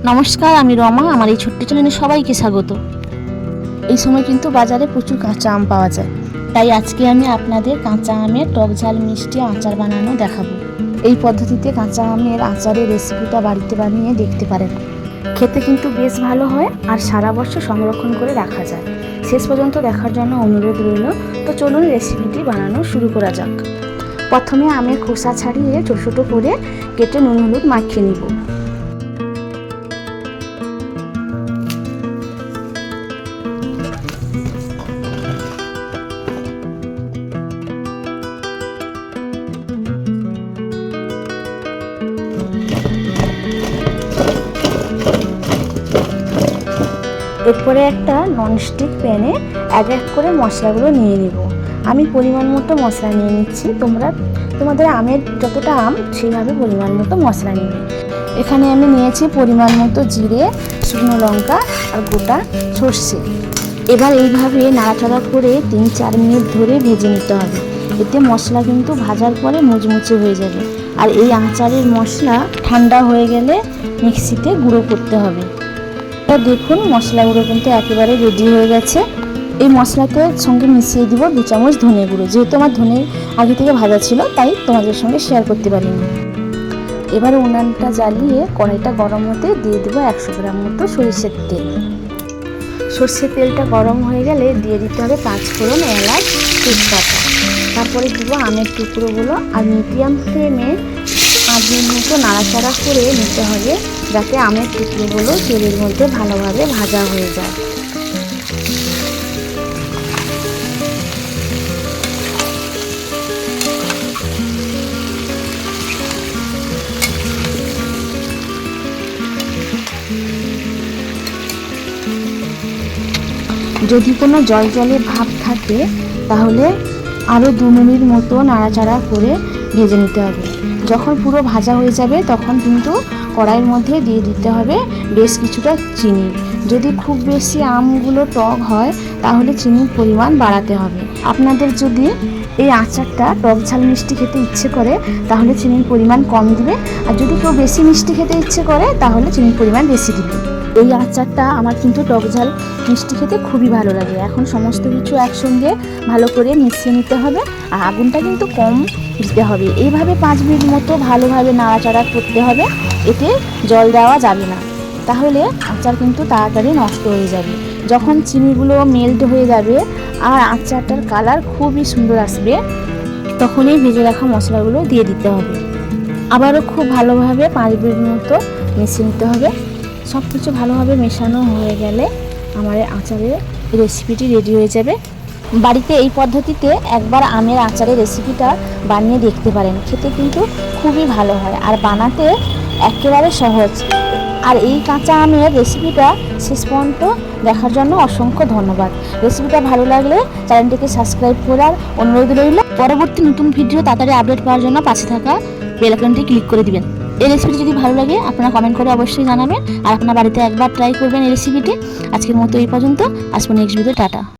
নমস্কার, আমি রমা। আমার এই ছোট্ট চ্যানেলে সবাইকে স্বাগত। এই সময় কিন্তু বাজারে প্রচুর কাঁচা আম পাওয়া যায়, তাই আজকে আমি আপনাদের কাঁচা আমের টক ঝাল মিষ্টি আচার বানানো দেখাবো। এই পদ্ধতিতে কাঁচা আমের আচারের রেসিপিটা বাড়িতে বানিয়ে দেখতে পারেন। খেতে কিন্তু বেশ ভালো হয় আর সারা বছর সংরক্ষণ করে রাখা যায়। শেষ পর্যন্ত দেখার জন্য অনুরোধ রইল। তো চলুন রেসিপিটি বানানো শুরু করা যাক। প্রথমে আমের খোসা ছাড়িয়ে ছোটো ছোটো করে কেটে নুন হলুদ মাখিয়ে নিব। এরপরে একটা ননস্টিক প্যানে এক এক করে মশলাগুলো নিয়ে নিব। আমি পরিমাণ মতো মশলা নিয়ে নিচ্ছি, তোমাদের আমের যতটা আম সেইভাবে পরিমাণ মতো মশলা নেবে। এখানে আমি নিয়েছি পরিমাণ মতো জিরে, শুকনো লঙ্কা আর গোটা সর্ষে। এবার এইভাবে নাড়াচাড়া করে 3-4 মিনিট ধরে ভেজে নিতে হবে। এতে মশলা কিন্তু ভাজার পরে মুচমুচে হয়ে যাবে। আর এই আচারের মশলা ঠান্ডা হয়ে গেলে মিক্সিতে গুঁড়ো করতে হবে। দেখুন মশলাগুলো কিন্তু একেবারে রেডি হয়ে গেছে। এই মশলাতে সঙ্গে মিশিয়ে দিব 2 চামচ ধনে গুঁড়ো। যেহেতু আমার ধনে আগে থেকে ভাজা ছিল, তাই তোমাদের সঙ্গে শেয়ার করতে পারিনি। এবার উনানটা জ্বালিয়ে কড়াইটা গরম হতে দিয়ে দেবো 100 গ্রাম মতো সরষের তেল। সরষের তেলটা গরম হয়ে গেলে দিয়ে দিতে হবে 5 ফোড়ন, এলাচ, তেজপাতা। তারপরে দিব আমের টুকরোগুলো আর মিডিয়াম ফ্লেমে 5 মিনিট মতো নাড়াচাড়া করে নিতে হবে, যাতে আমের টুকরোগুলো তেলের মধ্যে ভালোভাবে ভাজা হয়ে যায়। যদি কোনো জল ভাব থাকে তাহলে আরও 2 মিনিট মতো নাড়াচাড়া করে ভেজে নিতে হবে। যখন পুরো ভাজা হয়ে যাবে তখন কিন্তু কড়াইয়ের মধ্যে দিয়ে দিতে হবে বেশ কিছুটা চিনি। যদি খুব বেশি আমগুলো টক হয় তাহলে চিনির পরিমাণ বাড়াতে হবে। আপনাদের যদি এই আচারটা টক ঝাল মিষ্টি খেতে ইচ্ছে করে তাহলে চিনির পরিমাণ কম দিবে, আর যদি কেউ বেশি মিষ্টি খেতে ইচ্ছে করে তাহলে চিনির পরিমাণ বেশি দিবে। এই আচারটা আমার কিন্তু টক ঝাল মিষ্টি খেতে খুবই ভালো লাগে। এখন সমস্ত কিছু একসঙ্গে ভালো করে মিশিয়ে নিতে হবে আর আগুনটা কিন্তু কম দিতে হবে। এইভাবে 5 মিনিট মতো ভালোভাবে নাড়াচাড়া করতে হবে। এতে জল দেওয়া যাবে না, তাহলে আচার কিন্তু তাড়াতাড়ি নষ্ট হয়ে যাবে। যখন চিনিগুলো মেল্ট হয়ে যাবে আর আচারটার কালার খুবই সুন্দর আসবে, তখনই ভেজে রাখা মশলাগুলো দিয়ে দিতে হবে। আবারও খুব ভালোভাবে 5 মিনিট মতো মিশিয়ে নিতে হবে। সব কিছু ভালোভাবে মেশানো হয়ে গেলে আমার আচারের রেসিপিটি রেডি হয়ে যাবে। বাড়িতে এই পদ্ধতিতে একবার আমের আচারের রেসিপিটা বানিয়ে দেখতে পারেন। খেতে কিন্তু খুবই ভালো হয় আর বানাতে একেবারে সহজ। আর এই কাঁচা আমের রেসিপিটা শেষ পর্যন্ত দেখার জন্য অসংখ্য ধন্যবাদ। রেসিপিটা ভালো লাগলে চ্যানেলটিকে সাবস্ক্রাইব করার অনুরোধ রইল। পরবর্তী নতুন ভিডিও তাড়াতাড়ি আপডেট পাওয়ার জন্য পাশে থাকা বেল আইকনটি ক্লিক করে দিবেন। এই রেসিপিটি যদি ভালো লাগে আপনারা কমেন্ট করে অবশ্যই জানাবেন আর আপনার বাড়িতে একবার ট্রাই করবেন এই রেসিপিটি। আজকের মতো এই পর্যন্ত, আসবো নেক্সট ভিডিও। টাটা।